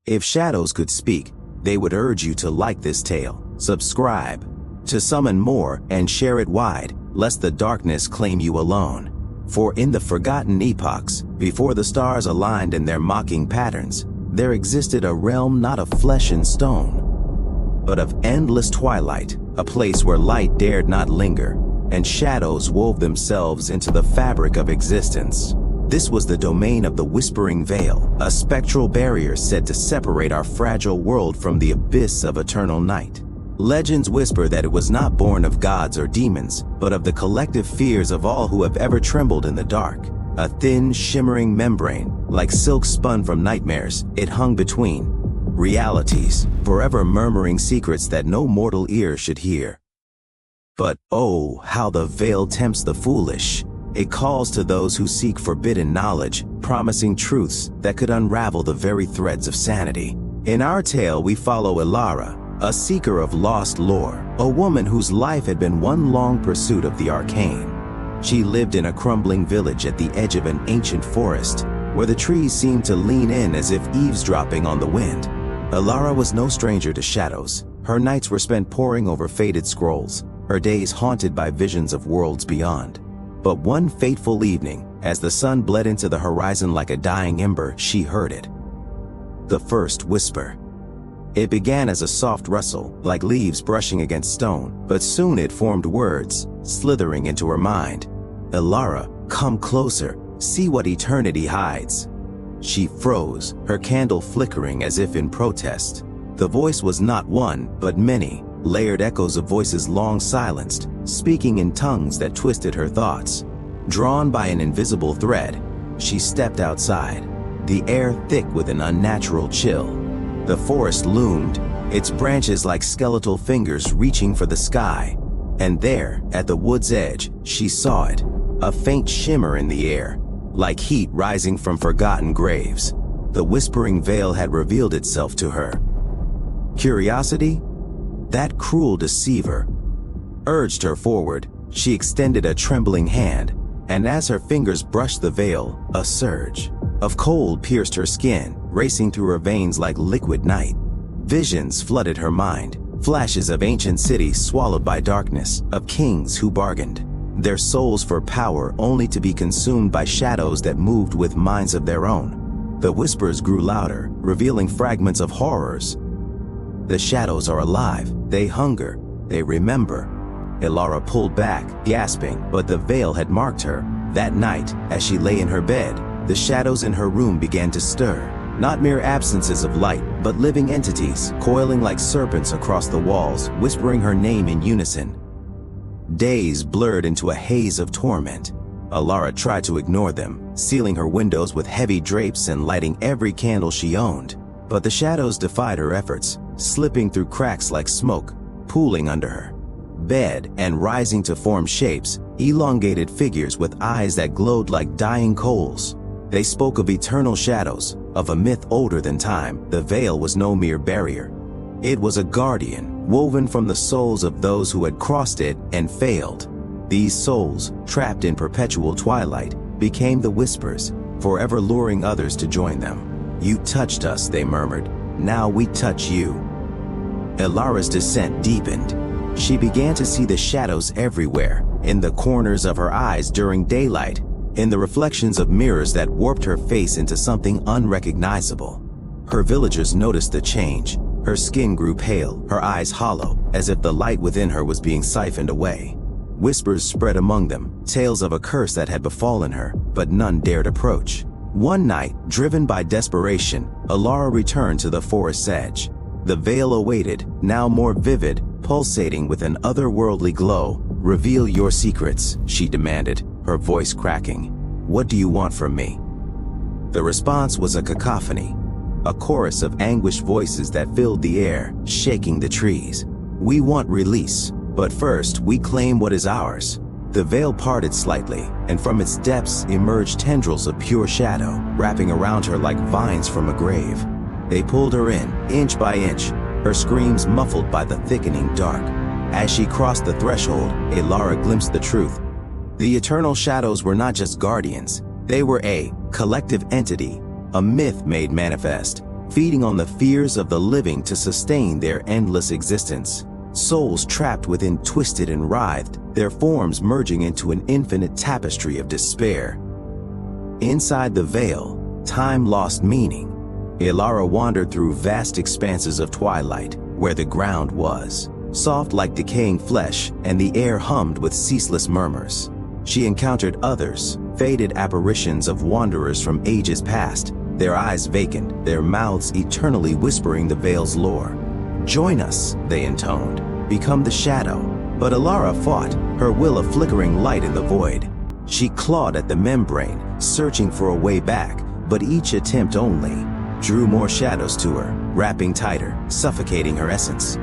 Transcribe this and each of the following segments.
If shadows could speak, they would urge you to like this tale, subscribe, to summon more and share it wide, lest the darkness claim you alone. For in the forgotten epochs, before the stars aligned in their mocking patterns, there existed a realm not of flesh and stone, but of endless twilight, a place where light dared not linger, and shadows wove themselves into the fabric of existence. This was the domain of the Whispering Veil, a spectral barrier said to separate our fragile world from the abyss of eternal night. Legends whisper that it was not born of gods or demons, but of the collective fears of all who have ever trembled in the dark. A thin, shimmering membrane, like silk spun from nightmares, it hung between realities, forever murmuring secrets that no mortal ear should hear. But oh, how the veil tempts the foolish. It calls to those who seek forbidden knowledge, promising truths that could unravel the very threads of sanity. In our tale, we follow Elara, a seeker of lost lore, a woman whose life had been one long pursuit of the arcane. She lived in a crumbling village at the edge of an ancient forest, where the trees seemed to lean in as if eavesdropping on the wind. Elara was no stranger to shadows. Her nights were spent poring over faded scrolls, her days haunted by visions of worlds beyond. But one fateful evening, as the sun bled into the horizon like a dying ember, she heard it. The first whisper. It began as a soft rustle, like leaves brushing against stone, but soon it formed words, slithering into her mind. Elara, come closer, see what eternity hides. She froze, her candle flickering as if in protest. The voice was not one, but many, layered echoes of voices long silenced, speaking in tongues that twisted her thoughts. Drawn by an invisible thread, she stepped outside, the air thick with an unnatural chill. The forest loomed, its branches like skeletal fingers reaching for the sky. And there, at the wood's edge, she saw it, a faint shimmer in the air, like heat rising from forgotten graves. The Whispering Veil had revealed itself to her. Curiosity? That cruel deceiver urged her forward. She extended a trembling hand, and as her fingers brushed the veil, a surge of cold pierced her skin, racing through her veins like liquid night. Visions flooded her mind, flashes of ancient cities swallowed by darkness, of kings who bargained their souls for power only to be consumed by shadows that moved with minds of their own. The whispers grew louder, revealing fragments of horrors. The shadows are alive, they hunger, they remember. Elara pulled back, gasping, but the veil had marked her. That night, as she lay in her bed, the shadows in her room began to stir. Not mere absences of light, but living entities, coiling like serpents across the walls, whispering her name in unison. Days blurred into a haze of torment. Elara tried to ignore them, sealing her windows with heavy drapes and lighting every candle she owned. But the shadows defied her efforts, slipping through cracks like smoke, pooling under her bed and rising to form shapes, elongated figures with eyes that glowed like dying coals. They spoke of eternal shadows, of a myth older than time. The veil was no mere barrier. It was a guardian, woven from the souls of those who had crossed it and failed. These souls, trapped in perpetual twilight, became the whispers, forever luring others to join them. You touched us, they murmured. Now we touch you. Elara's descent deepened. She began to see the shadows everywhere, in the corners of her eyes during daylight, in the reflections of mirrors that warped her face into something unrecognizable. Her villagers noticed the change. Her skin grew pale, her eyes hollow, as if the light within her was being siphoned away. Whispers spread among them, tales of a curse that had befallen her, but none dared approach. One night, driven by desperation, Elara returned to the forest's edge. The veil awaited, now more vivid, pulsating with an otherworldly glow. Reveal your secrets, she demanded, her voice cracking. What do you want from me? The response was a cacophony, a chorus of anguished voices that filled the air, shaking the trees. We want release, but first we claim what is ours. The veil parted slightly, and from its depths emerged tendrils of pure shadow, wrapping around her like vines from a grave. They pulled her in, inch by inch, her screams muffled by the thickening dark. As she crossed the threshold, Elara glimpsed the truth. The eternal shadows were not just guardians. They were a collective entity, a myth made manifest, feeding on the fears of the living to sustain their endless existence. Souls trapped within twisted and writhed, their forms merging into an infinite tapestry of despair. Inside the veil, time lost meaning. Elara wandered through vast expanses of twilight, where the ground was soft like decaying flesh and the air hummed with ceaseless murmurs. She encountered others, faded apparitions of wanderers from ages past, their eyes vacant, their mouths eternally whispering the veil's lore. "Join us," they intoned. "Become the shadow." But Elara fought, her will a flickering light in the void. She clawed at the membrane, searching for a way back, but each attempt only drew more shadows to her, wrapping tighter, suffocating her essence.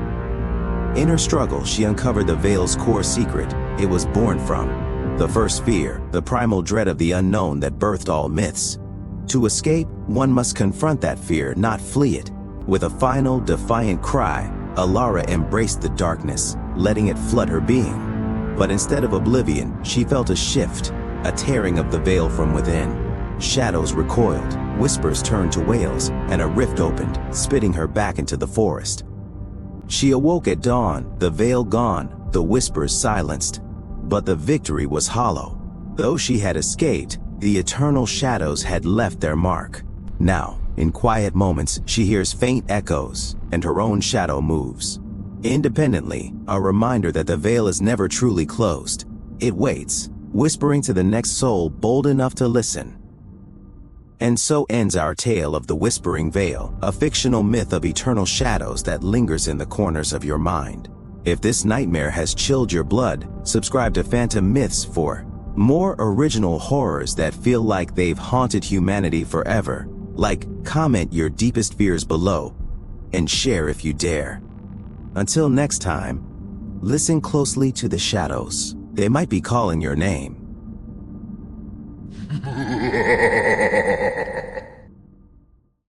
In her struggle, she uncovered the veil's core secret. It was born from the first fear, the primal dread of the unknown that birthed all myths. To escape, one must confront that fear, not flee it. With a final, defiant cry, Elara embraced the darkness, letting it flood her being. But instead of oblivion, she felt a shift, a tearing of the veil from within. Shadows recoiled, whispers turned to wails, and a rift opened, spitting her back into the forest. She awoke at dawn, the veil gone, the whispers silenced. But the victory was hollow. Though she had escaped, the eternal shadows had left their mark. Now, in quiet moments, she hears faint echoes, and her own shadow moves. Independently, a reminder that the veil is never truly closed. It waits, whispering to the next soul bold enough to listen. And so ends our tale of the Whispering Veil, a fictional myth of eternal shadows that lingers in the corners of your mind. If this nightmare has chilled your blood, subscribe to Phantom Myths for more original horrors that feel like they've haunted humanity forever. Like, comment your deepest fears below, and share if you dare. Until next time, listen closely to the shadows. They might be calling your name.